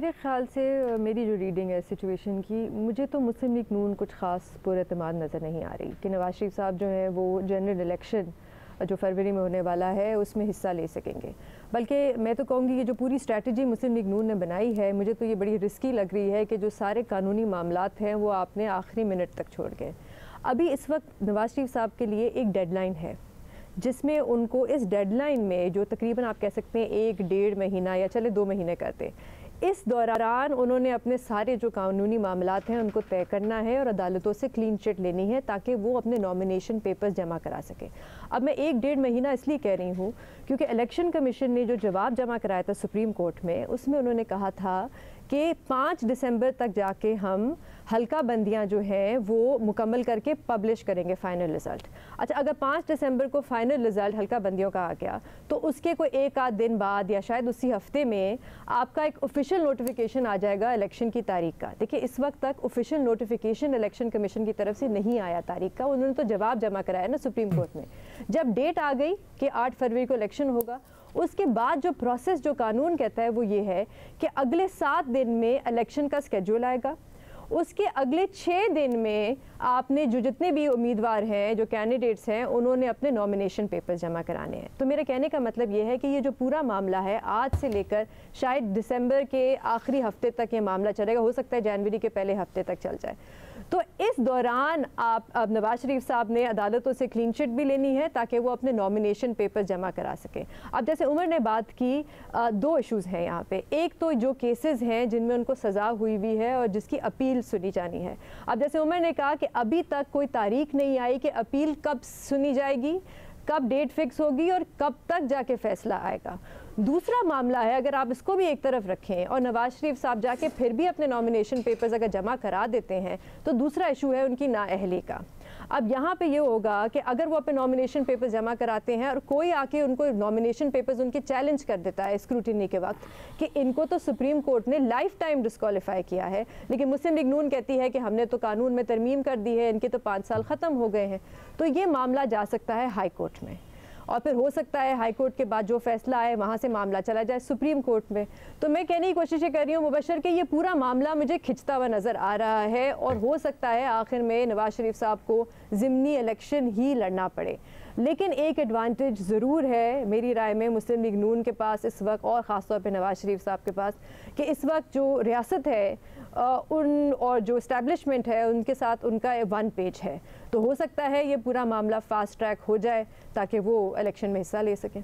मेरे ख़्याल से मेरी जो रीडिंग है सिचुएशन की, मुझे तो मुस्लिम लीग नून कुछ ख़ास पुरएतमाद नज़र नहीं आ रही कि नवाज शरीफ साहब जो हैं वो जनरल इलेक्शन जो फरवरी में होने वाला है उसमें हिस्सा ले सकेंगे। बल्कि मैं तो कहूँगी कि जो पूरी स्ट्रैटेजी मुस्लिम लीग नून ने बनाई है, मुझे तो ये बड़ी रिस्की लग रही है कि जो सारे कानूनी मामलात हैं वो आपने आखिरी मिनट तक छोड़ गए। अभी इस वक्त नवाज शरीफ साहब के लिए एक डेडलाइन है जिसमें उनको इस डेडलाइन में जो तकरीबन आप कह सकते हैं 1-1.5 महीना या चले 2 महीने करते, इस दौरान उन्होंने अपने सारे जो कानूनी मामलात हैं उनको तय करना है और अदालतों से क्लीन चिट लेनी है ताकि वो अपने नॉमिनेशन पेपर्स जमा करा सके। अब मैं 1-1.5 महीना इसलिए कह रही हूँ क्योंकि इलेक्शन कमीशन ने जो जवाब जमा कराया था सुप्रीम कोर्ट में, उसमें उन्होंने कहा था कि 5 दिसंबर तक जाके हम हल्का बंदियाँ जो हैं वो मुकम्मल करके पब्लिश करेंगे फ़ाइनल रिज़ल्ट। अच्छा, अगर 5 दिसंबर को फ़ाइनल रिज़ल्ट हल्का बंदियों का आ गया तो उसके कोई 1-आध दिन बाद या शायद उसी हफ्ते में आपका एक ऑफिशियल नोटिफिकेशन आ जाएगा इलेक्शन की तारीख का। देखिए, इस वक्त तक ऑफिशियल नोटिफिकेशन इलेक्शन कमीशन की तरफ से नहीं आया तारीख का, उन्होंने तो जवाब जमा कराया ना सुप्रीम कोर्ट में। जब डेट आ गई कि 8 फरवरी को इलेक्शन होगा, उसके बाद जो प्रोसेस जो कानून कहता है वो ये है कि अगले 7 दिन में इलेक्शन का स्केड्यूल आएगा, उसके अगले 6 दिन में आपने जो जितने भी उम्मीदवार हैं, जो कैंडिडेट्स हैं, उन्होंने अपने नॉमिनेशन पेपर्स जमा कराने हैं। तो मेरे कहने का मतलब ये है कि ये जो पूरा मामला है आज से लेकर शायद दिसंबर के आखिरी हफ्ते तक ये मामला चलेगा, हो सकता है जनवरी के पहले हफ्ते तक चल जाए। तो इस दौरान आप अब नवाज शरीफ साहब ने अदालतों से क्लीन चिट भी लेनी है ताकि वो अपने नॉमिनेशन पेपर जमा करा सकें। अब जैसे उमर ने बात की, 2 इशूज़ हैं यहाँ पे। एक तो जो केसेस हैं जिनमें उनको सज़ा हुई हुई है और जिसकी अपील सुनी जानी है। अब जैसे उमर ने कहा कि अभी तक कोई तारीख नहीं आई कि अपील कब सुनी जाएगी, कब डेट फिक्स होगी और कब तक जाके फैसला आएगा। दूसरा मामला है, अगर आप इसको भी एक तरफ रखें और नवाज शरीफ साहब जाके फिर भी अपने नॉमिनेशन पेपर्स अगर जमा करा देते हैं तो दूसरा इशू है उनकी नाअहली का। अब यहाँ पे ये होगा कि अगर वो अपने नॉमिनेशन पेपर्स जमा कराते हैं और कोई आके उनको नॉमिनेशन पेपर्स उनके चैलेंज कर देता है स्क्रूटिनी के वक्त कि इनको तो सुप्रीम कोर्ट ने लाइफ टाइम डिस्क्वालीफाई किया है, लेकिन मुस्लिम लीग नून कहती है कि हमने तो कानून में तरमीम कर दी है, इनके तो 5 साल ख़त्म हो गए हैं, तो ये मामला जा सकता है हाई कोर्ट में और फिर हो सकता है हाई कोर्ट के बाद जो फैसला आए वहाँ से मामला चला जाए सुप्रीम कोर्ट में। तो मैं कहने की कोशिश कर रही हूँ मुबशर कि ये पूरा मामला मुझे खिंचता हुआ नज़र आ रहा है और हो सकता है आखिर में नवाज शरीफ साहब को ज़िमनी इलेक्शन ही लड़ना पड़े। लेकिन एक एडवांटेज ज़रूर है मेरी राय में मुस्लिम लीग नून के पास इस वक्त, और ख़ास तौर पे नवाज शरीफ साहब के पास, कि इस वक्त जो रियासत है उन और जो इस्टेब्लिशमेंट है उनके साथ उनका 1 पेज है। तो हो सकता है ये पूरा मामला फास्ट ट्रैक हो जाए ताकि वो इलेक्शन में हिस्सा ले सकें।